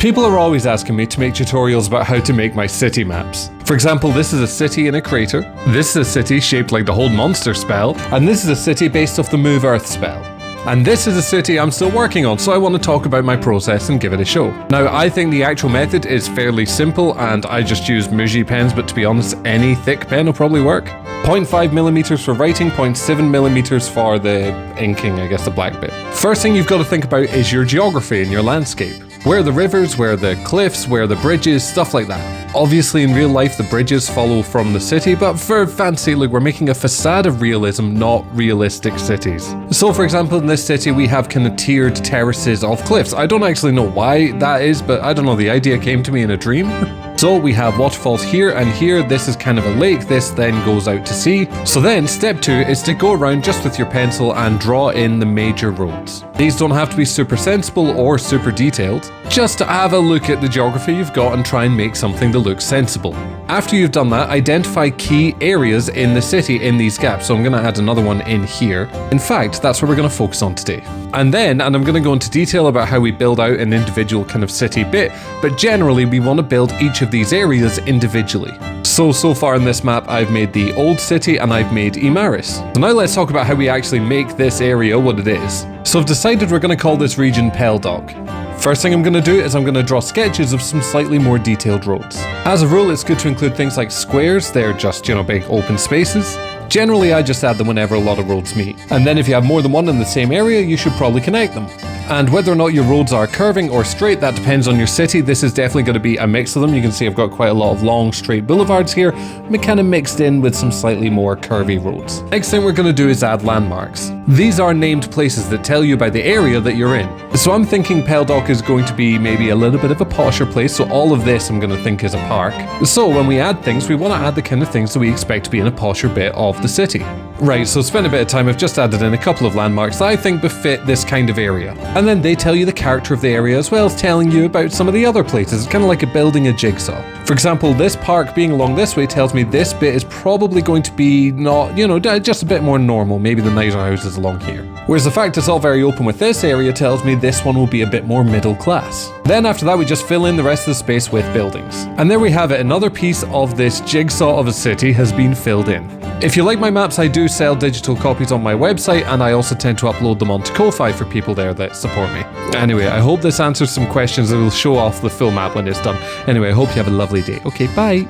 People are always asking me to make tutorials about how to make my city maps. For example, this is a city in a crater, this is a city shaped like the Hold Monster spell, and this is a city based off the Move Earth spell. And this is a city I'm still working on, so I want to talk about my process and give it a show. Now, I think the actual method is fairly simple, and I just use Muji pens, but to be honest, any thick pen will probably work. 0.5mm for writing, 0.7mm for the inking, I guess the black bit. First thing you've got to think about is your geography and your landscape. Where are the rivers, where are the cliffs, where are the bridges, stuff like that. Obviously in real life the bridges follow from the city, but for fancy, look, we're making a facade of realism, not realistic cities. So for example, in this city we have kind of tiered terraces of cliffs. I don't actually know why that is, but I don't know, the idea came to me in a dream. So we have waterfalls here and here, this is kind of a lake, this then goes out to sea. So then step 2 is to go around just with your pencil and draw in the major roads. These don't have to be super sensible or super detailed, just to have a look at the geography you've got and try and make something that looks sensible. After you've done that, identify key areas in the city in these gaps. So I'm going to add another one in here. In fact, that's what we're going to focus on today. And I'm going to go into detail about how we build out an individual kind of city bit, but generally we want to build each of these areas individually. So far in this map, I've made the old city and I've made Imaris. So now let's talk about how we actually make this area what it is. So I've decided we're going to call this region Peldock. First thing I'm going to do is I'm going to draw sketches of some slightly more detailed roads. As a rule, it's good to include things like squares, they're just, big open spaces. Generally, I just add them whenever a lot of roads meet. And then if you have more than one in the same area, you should probably connect them. And whether or not your roads are curving or straight, that depends on your city. This is definitely going to be a mix of them. You can see I've got quite a lot of long, straight boulevards here, but kind of mixed in with some slightly more curvy roads. Next thing we're going to do is add landmarks. These are named places that tell you about the area that you're in. So I'm thinking Peldock is going to be maybe a little bit of a posher place, so all of this I'm going to think is a park. So when we add things, we want to add the kind of things that we expect to be in a posher bit of the city. Right, so spend a bit of time, I've just added in a couple of landmarks that I think befit this kind of area. And then they tell you the character of the area as well as telling you about some of the other places. It's kind of like building a jigsaw. For example, this park being along this way tells me this bit is probably going to be not, just a bit more normal, maybe the nicer houses along here. Whereas the fact it's all very open with this area tells me this one will be a bit more middle class. Then after that we just fill in the rest of the space with buildings. And there we have it, another piece of this jigsaw of a city has been filled in. If you like my maps, I do sell digital copies on my website, and I also tend to upload them onto Ko-Fi for people there that support me. Anyway, I hope this answers some questions. It will show off the full map when it's done. Anyway, I hope you have a lovely day. Okay, bye!